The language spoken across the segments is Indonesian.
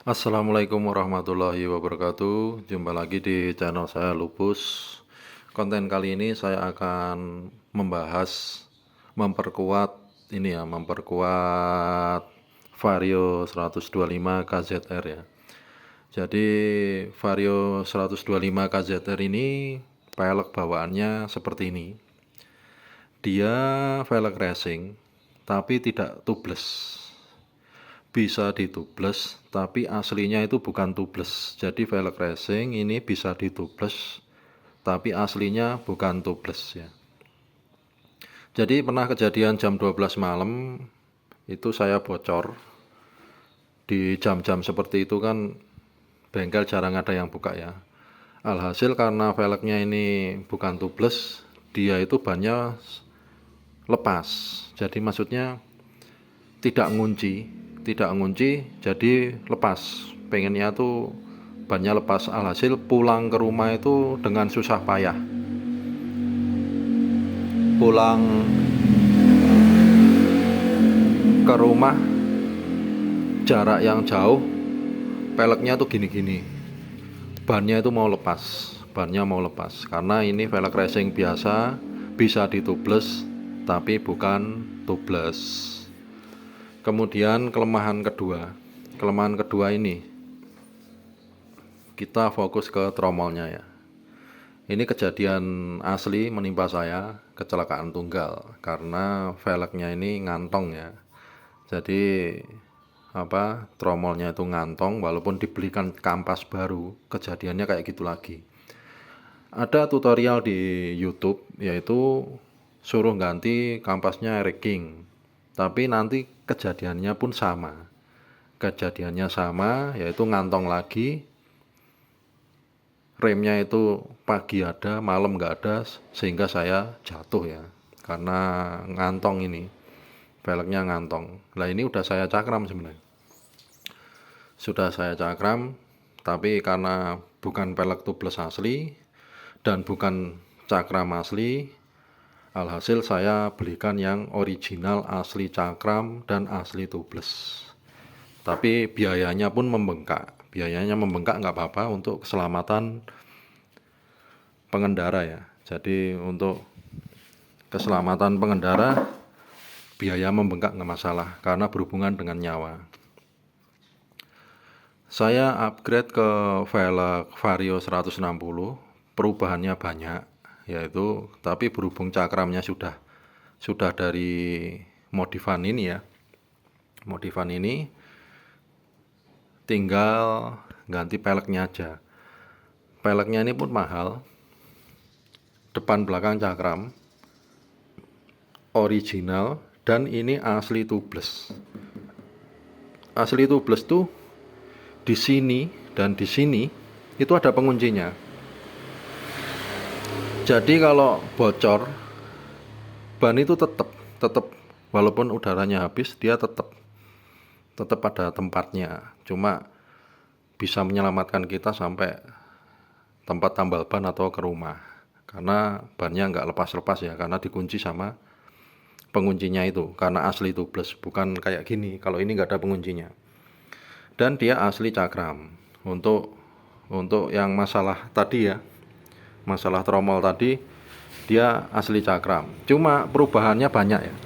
Assalamualaikum warahmatullahi wabarakatuh. Jumpa lagi di channel saya Lupus. Konten kali ini saya akan membahas memperkuat Vario 125 KZR ya. Jadi Vario 125 KZR ini pelek bawaannya seperti ini. Dia velg racing tapi tidak tubeless. Bisa ditubles tapi aslinya itu bukan tubeless. Jadi velg racing ini bisa ditubles tapi aslinya bukan tubeless ya. Jadi pernah kejadian jam 12 malam itu saya bocor. Di jam-jam seperti itu kan bengkel jarang ada yang buka ya. Alhasil karena velgnya ini bukan tubeless, dia itu bannya lepas. Jadi maksudnya tidak ngunci jadi lepas, pengennya tuh bannya lepas. Alhasil pulang ke rumah itu dengan susah payah, pulang ke rumah jarak yang jauh, peleknya tuh gini-gini, bannya itu mau lepas karena ini velg racing biasa, bisa ditubles tapi bukan tubeless. Kemudian kelemahan kedua ini kita fokus ke tromolnya ya. Ini kejadian asli menimpa saya, kecelakaan tunggal karena velgnya ini ngantong ya. Jadi tromolnya itu ngantong walaupun dibelikan kampas baru, kejadiannya kayak gitu lagi. Ada tutorial di YouTube yaitu suruh ganti kampasnya Eric King, tapi nanti kejadiannya pun sama. Yaitu ngantong lagi, remnya itu pagi ada, malam nggak ada, sehingga saya jatuh ya, karena ngantong ini, velgnya ngantong. Nah ini udah saya cakram sebenarnya, tapi karena bukan velg tubeless asli dan bukan cakram asli, alhasil saya belikan yang original asli cakram dan asli tubeless. Tapi biayanya pun membengkak. Nggak apa-apa untuk keselamatan pengendara ya. Jadi untuk keselamatan pengendara biaya membengkak nggak masalah karena berhubungan dengan nyawa. Saya upgrade ke velg Vario 160, perubahannya banyak, yaitu tapi berhubung cakramnya sudah dari modifan ini ya. Modifan ini tinggal ganti peleknya aja. Peleknya ini pun mahal, depan belakang cakram original, dan ini asli tubeless. Asli tubeless tuh di sini dan di sini itu ada penguncinya. Jadi kalau bocor, ban itu tetap walaupun udaranya habis, dia tetap ada tempatnya. Cuma bisa menyelamatkan kita sampai tempat tambal ban atau ke rumah, karena bannya nggak lepas-lepas ya, karena dikunci sama penguncinya itu, karena asli tubeless, bukan kayak gini. Kalau ini nggak ada penguncinya, dan dia asli cakram. Untuk yang masalah tadi ya, masalah tromol tadi, dia asli cakram, cuma perubahannya banyak ya.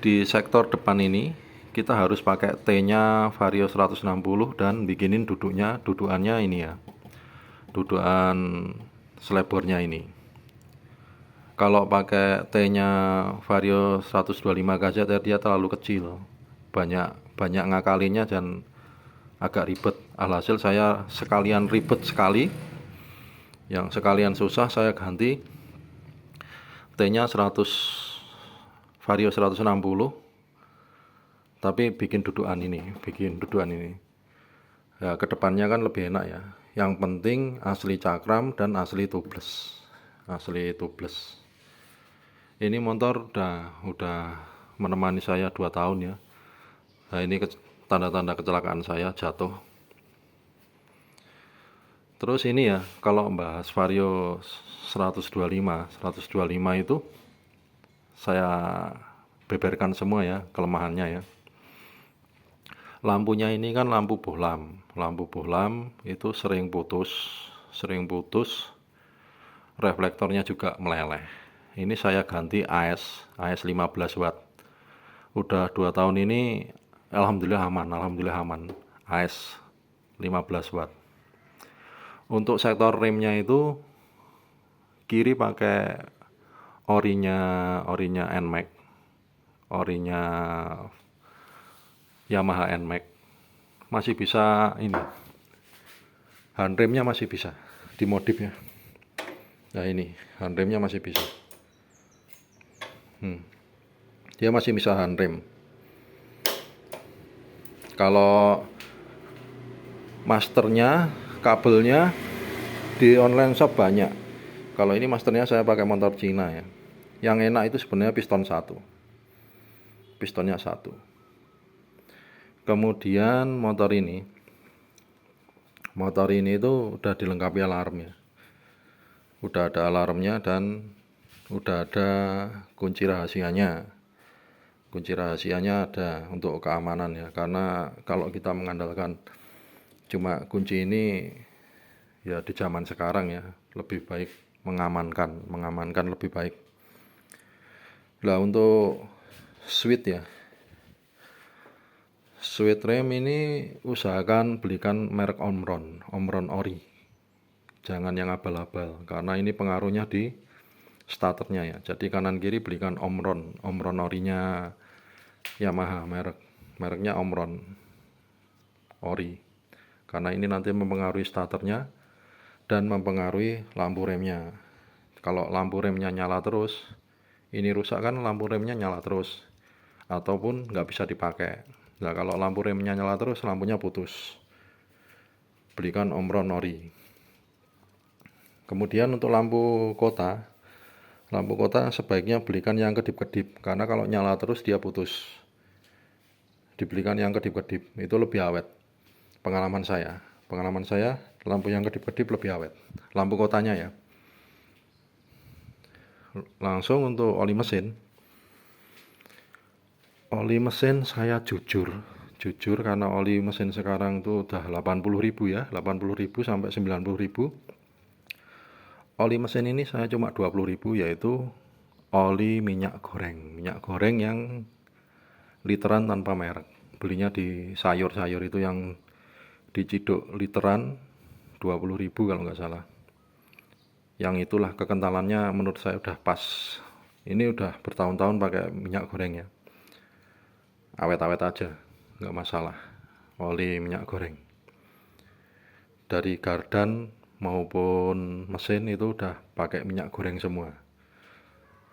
Di sektor depan ini kita harus pakai T-nya Vario 160 dan bikinin dudukannya ini ya, dudukan selebornya ini. Kalau pakai T-nya Vario 125 KZR dia terlalu kecil, banyak ngakalinya dan agak ribet. Alhasil saya sekalian ribet sekali, yang sekalian susah saya ganti T-nya Vario 160, tapi bikin dudukan ini. Ya, kedepannya kan lebih enak ya. Yang penting asli cakram dan asli tubeless. Ini motor udah menemani saya 2 tahun ya. Nah ini tanda-tanda kecelakaan saya, jatuh. Terus ini ya, kalau bahas Vario 125 itu saya beberkan semua ya kelemahannya ya. Lampunya ini kan lampu bohlam itu sering putus, reflektornya juga meleleh. Ini saya ganti AS 15 watt. Udah 2 tahun ini alhamdulillah aman. AS 15 watt. Untuk sektor remnya itu kiri pakai orinya NMAX, orinya Yamaha NMAX. Masih bisa ini, handremnya masih bisa dimodif ya. Nah ini handremnya masih bisa, dia masih bisa handrem. Kalau masternya, kabelnya di online shop banyak. Kalau ini masternya saya pakai motor Cina ya. Yang enak itu sebenarnya pistonnya satu. Kemudian motor ini itu udah dilengkapi alarmnya. Udah ada alarmnya dan udah ada kunci rahasianya. Kunci rahasianya ada untuk keamanan ya. Karena kalau kita mengandalkan cuma kunci ini ya di zaman sekarang ya lebih baik mengamankan lebih baik. Lah untuk switch rem ini usahakan belikan merek Omron Ori. Jangan yang abal-abal karena ini pengaruhnya di starternya ya. Jadi kanan kiri belikan Omron Orinya Yamaha, mereknya Omron Ori. Karena ini nanti mempengaruhi starternya dan mempengaruhi lampu remnya. Kalau lampu remnya nyala terus, ini rusak kan lampu remnya nyala terus ataupun nggak bisa dipakai. Nah kalau lampu remnya nyala terus, lampunya putus. Belikan Omron Ori. Kemudian untuk lampu kota sebaiknya belikan yang kedip-kedip karena kalau nyala terus dia putus. Dibelikan yang kedip-kedip, itu lebih awet. Pengalaman saya lampu yang kedip-kedip lebih awet. Lampu kotanya ya. Langsung untuk oli mesin saya jujur karena oli mesin sekarang tuh udah 80.000 ya, 80.000 sampai 90.000. Oli mesin ini saya cuma 20.000, yaitu oli minyak goreng yang literan tanpa merek. Belinya di sayur itu yang diciduk literan 20.000 kalau nggak salah. Yang itulah kekentalannya menurut saya udah pas. Ini udah bertahun-tahun pakai minyak goreng ya. Awet-awet aja, nggak masalah. Oli minyak goreng dari gardan maupun mesin itu udah pakai minyak goreng semua.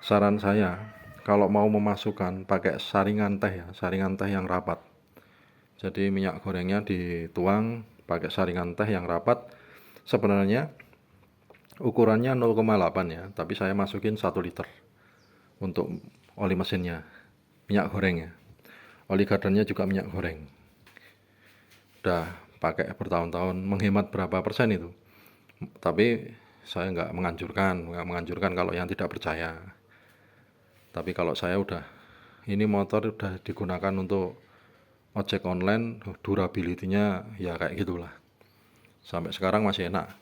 Saran saya kalau mau memasukkan pakai saringan teh yang rapat. Jadi minyak gorengnya dituang pakai saringan teh yang rapat. Sebenarnya ukurannya 0,8 ya, tapi saya masukin 1 liter untuk oli mesinnya, minyak goreng ya. Oli gardannya juga minyak goreng. Udah pakai bertahun-tahun, menghemat berapa persen itu. Tapi saya nggak menganjurkan kalau yang tidak percaya. Tapi kalau saya ini motor udah digunakan untuk ojek online, durability-nya ya kayak gitulah. Sampai sekarang masih enak,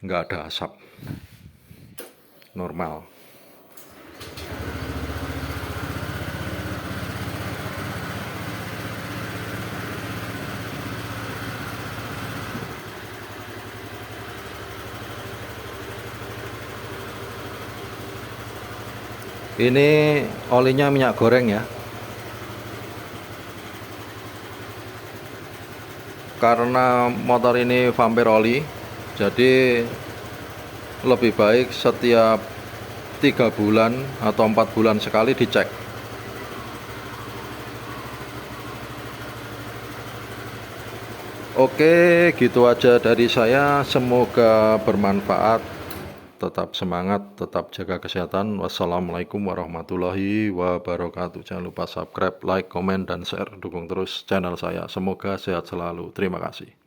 nggak ada asap, normal. Ini olinya minyak goreng ya. Karena motor ini vampir oli, jadi lebih baik setiap 3 bulan atau 4 bulan sekali dicek. Oke, gitu aja dari saya. Semoga bermanfaat. Tetap semangat, tetap jaga kesehatan. Wassalamualaikum warahmatullahi wabarakatuh. Jangan lupa subscribe, like, komen, dan share. Dukung terus channel saya. Semoga sehat selalu. Terima kasih.